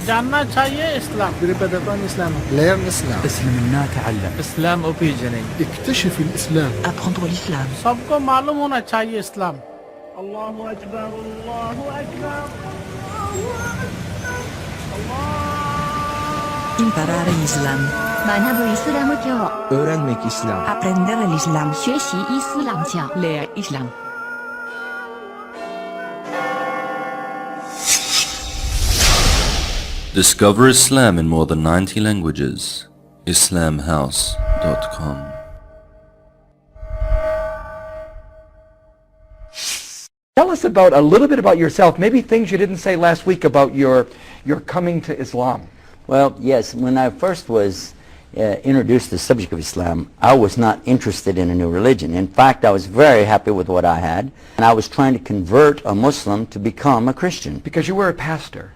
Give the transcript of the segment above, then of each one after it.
जानना चाहिए इस्लाम. بريبادتان إسلام. Learn Islam. اسلمنا تعلم. इस्लाम opinion. اكتشف الإسلام. Apprendre l'islam. सबको मालूम होना चाहिए इस्लाम. Allahu Akbar, Allahu Akbar. Imparare l'islam. 学ぶイスラム教 Öğrenmek İslam. Apprendere l'islam. 学习伊斯兰教 Leer islam. Discover Islam in more than 90 languages. islamhouse.com. Tell us about a little bit about yourself, maybe things you didn't say last week about your coming to Islam. Well, yes, when I first was introduced to the subject of Islam, I was not interested in a new religion. In fact, I was very happy with what I had, and I was trying to convert a Muslim to become a Christian. Because you were a pastor.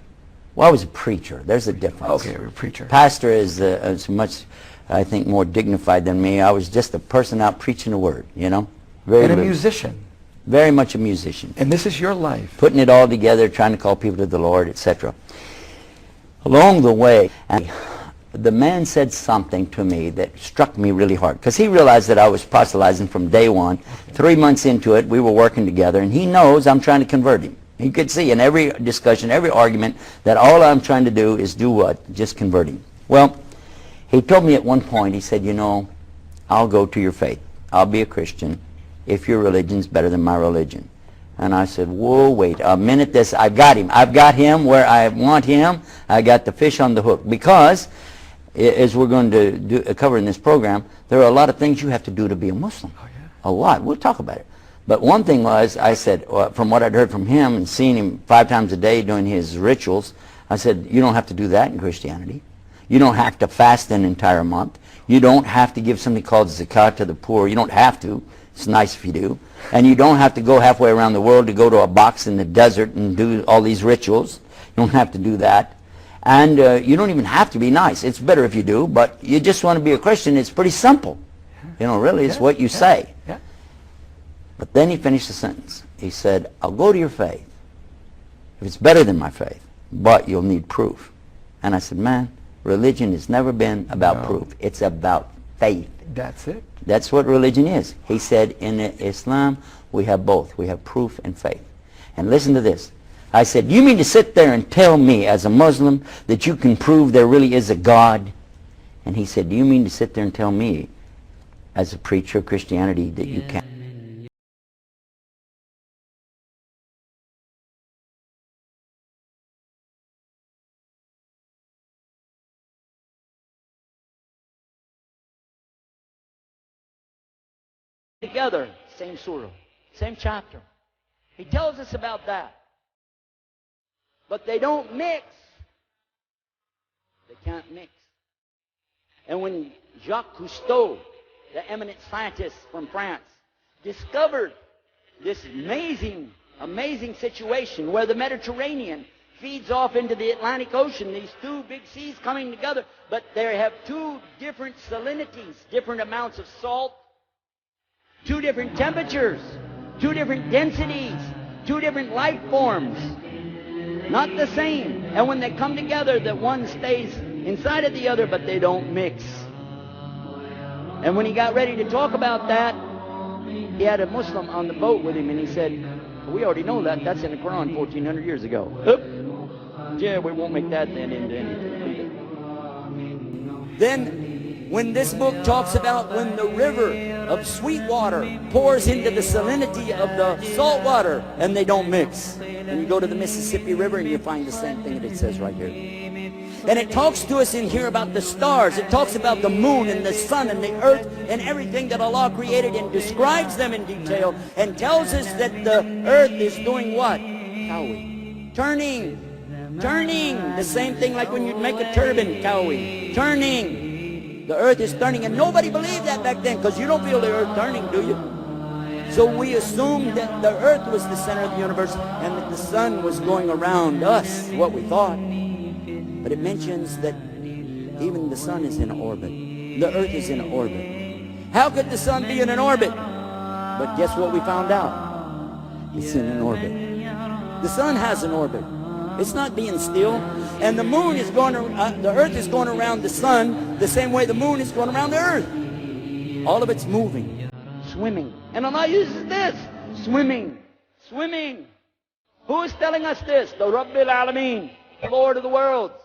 Well, I was a preacher. There's a difference. Okay, you're a preacher. Pastor is much, I think, more dignified than me. I was just a person out preaching the word, you know. And a musician. Very much a musician. And this is your life. Putting it all together, trying to call people to the Lord, etc. Along the way, the man said something to me that struck me really hard, because he realized that I was proselytizing from day one. 3 months into it, we were working together, and he knows I'm trying to convert him. He could see in every discussion, every argument, that all I'm trying to do is do what? Just convert him. Well, he told me at one point, he said, you know, I'll go to your faith. I'll be a Christian if your religion's better than my religion. And I said, whoa, wait a minute, I've got him. I've got him where I want him. I got the fish on the hook. Because, as we're going to cover in this program, there are a lot of things you have to do to be a Muslim. Oh, yeah. A lot. We'll talk about it. But one thing was, I said, from what I'd heard from him and seeing him 5 times a day doing his rituals, I said, you don't have to do that in Christianity. You don't have to fast an entire month. You don't have to give something called zakat to the poor. You don't have to. It's nice if you do. And you don't have to go halfway around the world to go to a box in the desert and do all these rituals. You don't have to do that. And you don't even have to be nice. It's better if you do, but you just want to be a Christian. It's pretty simple. You know, really, it's what you say. Yeah. But then he finished the sentence. He said, I'll go to your faith if it's better than my faith, but you'll need proof. And I said, man, religion has never been about proof. It's about faith. That's it. That's what religion is. He said, in Islam, we have both. We have proof and faith. And listen to this. I said, you mean to sit there and tell me as a Muslim that you can prove there really is a God? And he said, do you mean to sit there and tell me as a preacher of Christianity that you can't? Together, same surah, same chapter. He tells us about that. But they don't mix. They can't mix. And when Jacques Cousteau, the eminent scientist from France, discovered this amazing, amazing situation where the Mediterranean feeds off into the Atlantic Ocean, these 2 big seas coming together, but they have 2 different salinities, different amounts of salt, 2 different temperatures, 2 different densities, 2 different life forms. Not the same. And when they come together, that one stays inside of the other, but they don't mix. And when he got ready to talk about that, he had a Muslim on the boat with him, and he said, we already know that. That's in the Quran 1,400 years ago. Yeah, we won't make that then into anything. Then, when this book talks about when the river of sweet water pours into the salinity of the salt water and they don't mix. And you go to the Mississippi River and you find the same thing that it says right here. And it talks to us in here about the stars. It talks about the moon and the sun and the earth and everything that Allah created and describes them in detail and tells us that the earth is doing what? Kawing. Turning. The same thing like when you'd make a turban, kawing. Turning. The earth is turning, and nobody believed that back then, because you don't feel the earth turning, do you? So we assumed that the earth was the center of the universe and that the sun was going around us, what we thought. But it mentions that even the sun is in orbit. The earth is in orbit. How could the sun be in an orbit? But guess what we found out? It's in an orbit. The sun has an orbit. It's not being still. And the moon is going, the earth is going around the sun the same way the moon is going around the earth. All of it's moving, swimming. And Allah uses this, swimming, swimming. Who is telling us this? The Rabbil Alameen, the Lord of the worlds.